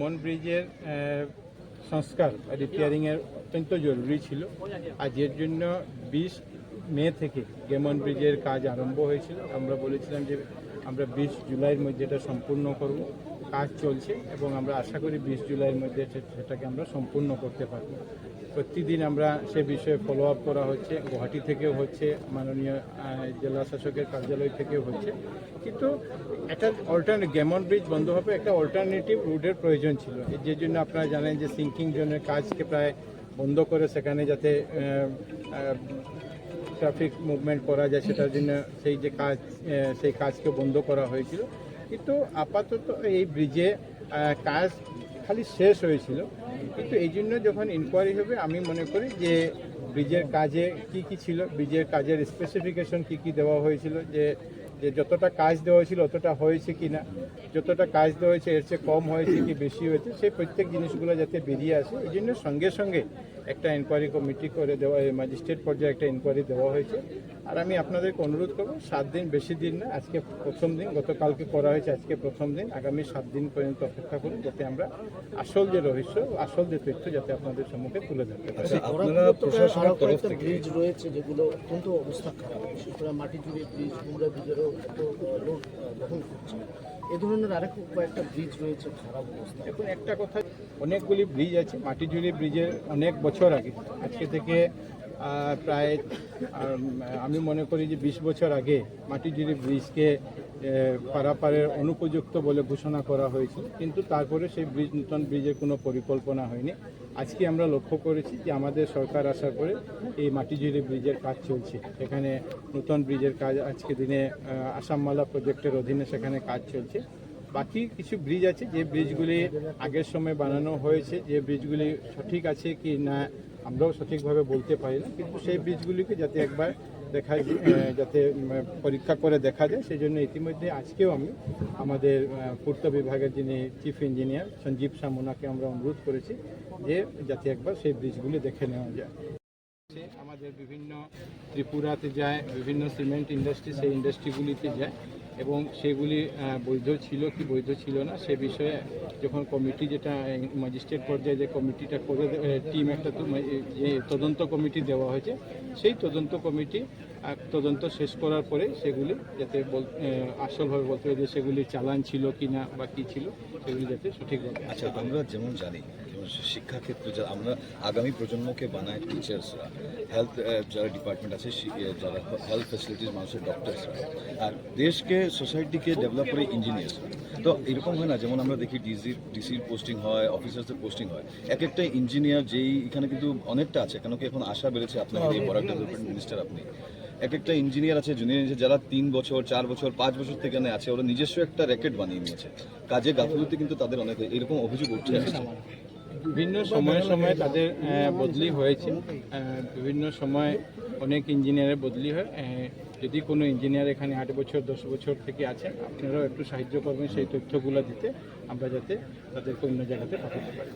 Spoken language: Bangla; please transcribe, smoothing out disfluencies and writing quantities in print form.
গেমন ব্রিজের সংস্কার রিপেয়ারিংয়ের অত্যন্ত জরুরি ছিল, আর এর জন্য 20 মে থেকে গেমন ব্রিজের কাজ আরম্ভ হয়েছিল। আমরা বলেছিলাম যে আমরা 20 জুলাইয়ের মধ্যে এটা সম্পূর্ণ করব। কাজ চলছে এবং আমরা আশা করি 20 জুলাইয়ের মধ্যে সেটাকে আমরা সম্পূর্ণ করতে পারব। প্রতিদিন আমরা সে বিষয়ে ফলো আপ করা হচ্ছে, গুয়াহাটি থেকেও হচ্ছে, মাননীয় জেলা শাসকের কার্যালয় থেকেও হচ্ছে, কিন্তু একটা গেমন ব্রিজ বন্ধ হবে, একটা অল্টারনেটিভ রুটের প্রয়োজন ছিল। যে জন্য আপনারা জানেন যে সিঙ্কিং জোনের কাজকে প্রায় বন্ধ করে সেখানে যাতে ট্রাফিক মুভমেন্ট করা যায় সেটার জন্য সেই কাজকে বন্ধ করা হয়েছিল। কিন্তু আপাতত এই ব্রিজে কাজ খালি শেষ হয়েছিল, কিন্তু এই জন্য যখন ইনকোয়ারি হবে আমি মনে করি যে ব্রিজের কাজে কি ছিল, ব্রিজের কাজের স্পেসিফিকেশন কি দেওয়া হয়েছিল, যে যতটা কাজ দেওয়া হয়েছিল অতটা হয়েছে কি না, যতটা কাজ দেওয়া হয়েছে এর চেয়ে কম হয়েছে কি বেশি হয়েছে, সেই প্রত্যেক জিনিসগুলো যাতে বেরিয়ে আসে এই জন্য সঙ্গে সঙ্গে একটা ইনকোয়ারি কমিটি করে দেওয়া, ম্যাজিস্ট্রেট পর্যায়ে একটা ইনকোয়ারি দেওয়া হয়েছে। আর আমি আপনাদেরকে অনুরোধ করবো 7 দিন, বেশি দিন না, আজকে প্রথম দিন, গতকালকে করা হয়েছে, আজকে প্রথম দিন, আগামী 7 দিন পর্যন্ত অপেক্ষা করুন যাতে আমরা আসল যে রহস্য, আসল যে তথ্য যাতে আপনাদের সম্মুখে তুলে ধরতে পারি। আপনারা প্রশাসনের তরফ থেকে ব্রিজ রয়েছে যেগুলো অত্যন্ত অবস্থা খারাপ, বিশেষ করে মাটি জুড়ে ব্রিজ, কুমড়া ব্রিজেরও লোড বহন করছে, এ ধরনের আরেক কয়েকটা ব্রিজ রয়েছে খারাপ অবস্থা। এখন একটা কথা, অনেকগুলি ব্রিজ আছে, মাটিজুড়ি ব্রিজের অনেক বছর আগে, আজকে থেকে প্রায় আমি মনে করি যে 20 বছর আগে মাটিজুড়ি ব্রিজকে পারাপারের অনুপযুক্ত বলে ঘোষণা করা হয়েছিল, কিন্তু তারপরে সেই ব্রিজ, নতুন ব্রিজের কোনো পরিকল্পনা হয়নি। আজকে আমরা লক্ষ্য করেছি যে আমাদের সরকার আসার পরে এই মাটিজুড়ি ব্রিজের কাজ চলছে, এখানে নতুন ব্রিজের কাজ আজকে দিনে আসামমালা প্রজেক্টের অধীনে সেখানে কাজ চলছে। বাকি কিছু ব্রিজ আছে যে ব্রিজগুলি আগের সময় বানানো হয়েছে, যে ব্রিজগুলি সঠিক আছে কি না আমরাও সঠিকভাবে বলতে পারি না, কিন্তু সেই ব্রিজগুলিকে যাতে একবার যাতে পরীক্ষা করে দেখা যায়, সেই জন্য ইতিমধ্যে আজকেও আমি আমাদের পূর্ত বিভাগের যিনি চিফ ইঞ্জিনিয়ার সঞ্জীব সামুনাকে আমরা অনুরোধ করেছি যে যাতে একবার সেই ব্রিজগুলি দেখে নেওয়া যায়। আমাদের বিভিন্ন ত্রিপুরাতে যায়, বিভিন্ন সিমেন্ট ইন্ডাস্ট্রি, সেই ইন্ডাস্ট্রিগুলিতে যায় এবং সেগুলি বৈধ ছিল কি বৈধ ছিল না সে বিষয়ে যখন কমিটি, যেটা ম্যাজিস্ট্রেট পর্যায়ে যে কমিটিটা করে টিম একটা যে তদন্ত কমিটি দেওয়া হয়েছে, সেই তদন্ত কমিটি তদন্ত শেষ করার পরে সেগুলি যাতে আসলভাবে বলতে হবে যে সেগুলি চালান ছিল কি না বা কী ছিল, সেগুলি যাতে সঠিকভাবে। আচ্ছা, আমরা যেমন জানি শিক্ষাক্ষেত্রে আমরা আগামী প্রজন্মকে বানায় টিচার্সরা, হেলথ যারা ডিপার্টমেন্ট আছে, যারা হেলথ ফ্যাসিলিটিস মানুষের ডক্টরসরা, আর দেশকে সোসাইটিকে ডেভেলপ করে ইঞ্জিনিয়ার্সরা। তো এরকম হয় না, যেমন আমরা দেখি ডিসির পোস্টিং হয়, অফিসার্সের পোস্টিং হয়, এক একটা ইঞ্জিনিয়ার যেই এখানে কিন্তু অনেকটা আছে, কেন কি এখন আশা বেড়েছে আপনাদের এই বড় ডেভেলপমেন্ট মিনিস্টার আপনি, এক একটা ইঞ্জিনিয়ার আছে, জুনিয়র ইঞ্জিনিয়ার যারা 3 বছর 4 বছর 5 বছর থেকে আছে, ওরা নিজস্ব একটা র্যাকেট বানিয়ে নিয়েছে, কাজে গাফিলতি কিন্তু তাদের অনেক, এরকম অভিযোগ উঠছে। বিভিন্ন সময়ে সময়ে তাদের বদলি হয়েছে, বিভিন্ন সময় অনেক ইঞ্জিনিয়ারের বদলি হয়। যদি কোনো ইঞ্জিনিয়ার এখানে 8 বছর 10 বছর থেকে আছেন, আপনারাও একটু সাহায্য করবেন সেই তথ্যগুলো দিতে, আমরা যাতে তাদেরকে অন্য জায়গাতে পাঠাতে পারি।